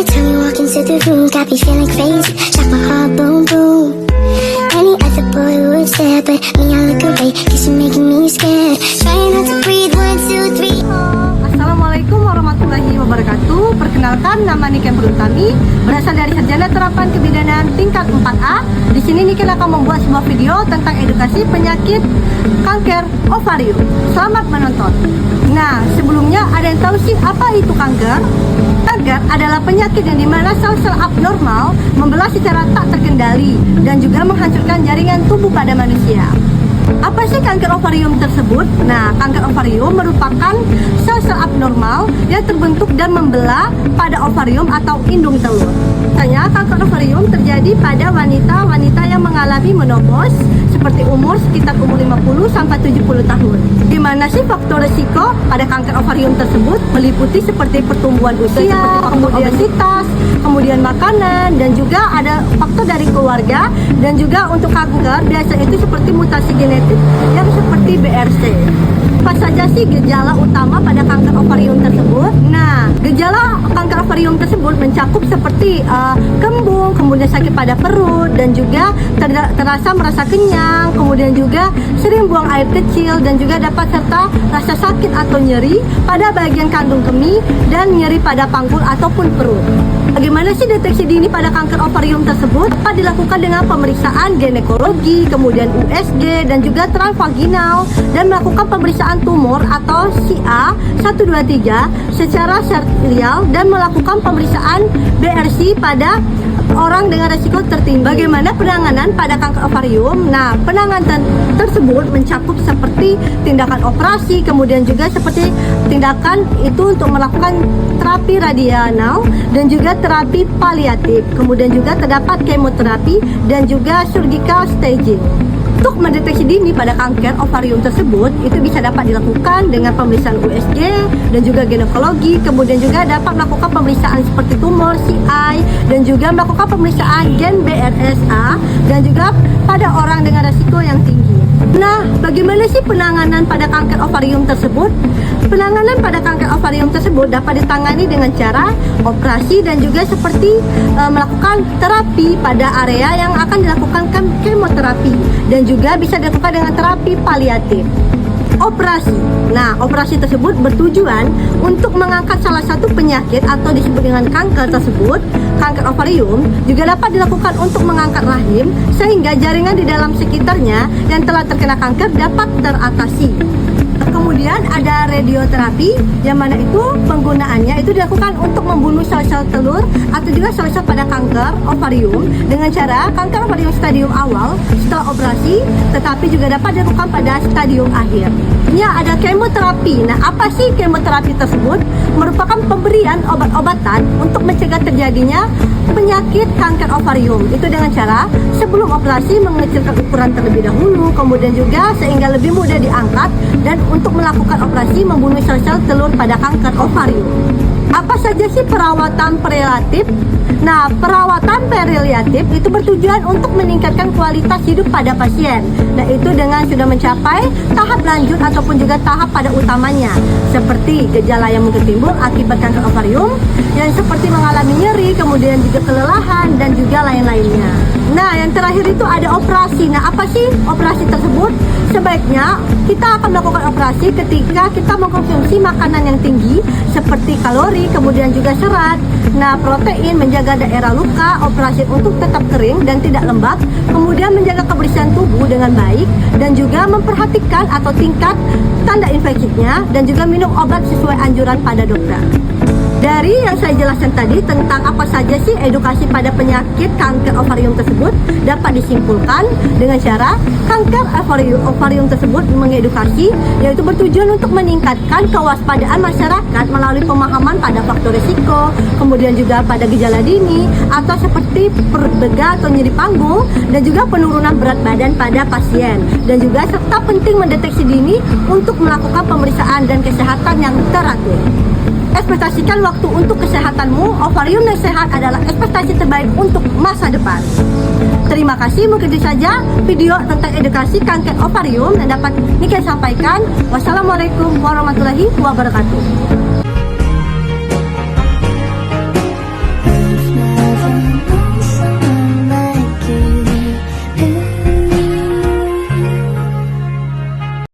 Every time you walk into the room, got me feeling crazy. Shock my heart, boom, boom. Any other boy would stare, but me, I look away, cause you're making me scared. Trying not to breathe, 1, 2, 3. Assalamualaikum warahmatullahi wabarakatuh. Perkenalkan, nama Niken Perutami, berasal dari Sarjana Terapan Kebidanan tingkat 4A. Di sini Niken akan membuat sebuah video tentang edukasi penyakit kanker ovarium. Selamat menonton. Nah, sebelumnya ada yang tahu sih apa itu kanker? Kanker adalah penyakit yang dimana sel-sel abnormal membelah secara tak terkendali dan juga menghancurkan jaringan tubuh pada manusia. Apa sih kanker ovarium tersebut? Nah, kanker ovarium merupakan sel-sel abnormal yang terbentuk dan membelah pada ovarium atau indung telur. Biasanya kanker ovarium terjadi pada wanita-wanita yang mengalami menopause seperti umur sekitar umur 50 sampai 70 tahun. Gimana sih faktor risiko pada kanker ovarium tersebut? Meliputi seperti pertumbuhan usia, kemudian obesitas, kemudian makanan, dan juga ada faktor dari keluarga. Dan juga untuk kanker biasa itu seperti mutasi genetik yang seperti BRC. Apa saja sih gejala utama pada kanker ovarium tersebut? Nah, gejala kanker ovarium tersebut mencakup seperti kembung, kemudian sakit pada perut, dan juga terasa merasa kenyang, kemudian juga sering buang air kecil, dan juga dapat serta rasa sakit atau nyeri pada bagian kandung kemih dan nyeri pada panggul ataupun perut. Bagaimana sih deteksi dini pada kanker ovarium tersebut? Dapat dilakukan dengan pemeriksaan ginekologi, kemudian USG, dan juga transvaginal, dan melakukan pemeriksaan tumor atau CA123 secara serial, dan melakukan pemeriksaan BRC pada orang dengan resiko tertinggi. Bagaimana penanganan pada kanker ovarium? Nah, penanganan tersebut mencakup seperti tindakan operasi, kemudian juga seperti tindakan itu untuk melakukan terapi radianal dan juga terapi paliatif. Kemudian juga terdapat kemoterapi dan juga surgical staging. Untuk mendeteksi dini pada kanker ovarium tersebut, itu bisa dapat dilakukan dengan pemeriksaan USG dan juga ginekologi, kemudian juga dapat melakukan pemeriksaan seperti tumor, CI, dan juga melakukan pemeriksaan gen BRSA, dan juga pada orang dengan risiko yang tinggi. Nah, bagaimana sih penanganan pada kanker ovarium tersebut? Penanganan pada kanker ovarium tersebut dapat ditangani dengan cara operasi dan juga seperti melakukan terapi pada area yang akan dilakukan kemoterapi, dan juga bisa dilakukan dengan terapi paliatif. Operasi. Nah, operasi tersebut bertujuan untuk mengangkat salah satu penyakit atau disebut dengan kanker tersebut. Kanker ovarium juga dapat dilakukan untuk mengangkat rahim sehingga jaringan di dalam sekitarnya yang telah terkena kanker dapat teratasi. Kemudian ada radioterapi, yang mana itu penggunaannya itu dilakukan untuk membunuh sel-sel telur atau juga sel-sel pada kanker ovarium dengan cara kanker ovarium stadium awal setelah operasi, tetapi juga dapat dilakukan pada stadium akhir. Ini ada kemoterapi. Nah, apa sih kemoterapi tersebut? Merupakan pemberian obat-obatan untuk mencegah terjadinya penyakit kanker ovarium. Itu dengan cara sebelum operasi mengecilkan ukuran terlebih dahulu, kemudian juga sehingga lebih mudah diangkat, dan untuk melakukan operasi membunuh sel-sel telur pada kanker ovarium. Apa saja sih perawatan paliatif? Nah, perawatan paliatif itu bertujuan untuk meningkatkan kualitas hidup pada pasien. Nah, itu dengan sudah mencapai tahap lanjut ataupun juga tahap pada utamanya, seperti gejala yang mungkin timbul akibat kanker ovarium, yang seperti mengalami nyeri, kemudian juga kelelahan, dan juga lain-lainnya. Nah, yang terakhir itu ada operasi. Nah, apa sih operasi tersebut? Sebaiknya kita akan melakukan operasi ketika kita mengkonsumsi makanan yang tinggi seperti kalori, kemudian juga serat, nah protein, menjaga daerah luka, operasi untuk tetap kering dan tidak lembab, kemudian menjaga kebersihan tubuh dengan baik, dan juga memperhatikan atau tingkat tanda infeksinya, dan juga minum obat sesuai anjuran pada dokter. Dari yang saya jelaskan tadi tentang apa saja sih edukasi pada penyakit kanker ovarium tersebut, dapat disimpulkan dengan cara kanker ovarium tersebut mengedukasi, yaitu bertujuan untuk meningkatkan kewaspadaan masyarakat melalui pemahaman pada faktor risiko, kemudian juga pada gejala dini atau seperti perut atau nyeri panggung, dan juga penurunan berat badan pada pasien, dan juga serta penting mendeteksi dini untuk melakukan pemeriksaan dan kesehatan yang teratur. Ekspektasikan waktu untuk kesehatanmu. Ovarium yang sehat adalah ekspektasi terbaik untuk masa depan. Terima kasih, mungkin itu saja video tentang edukasi kanker ovarium yang dapat Niken sampaikan. Wassalamualaikum warahmatullahi wabarakatuh.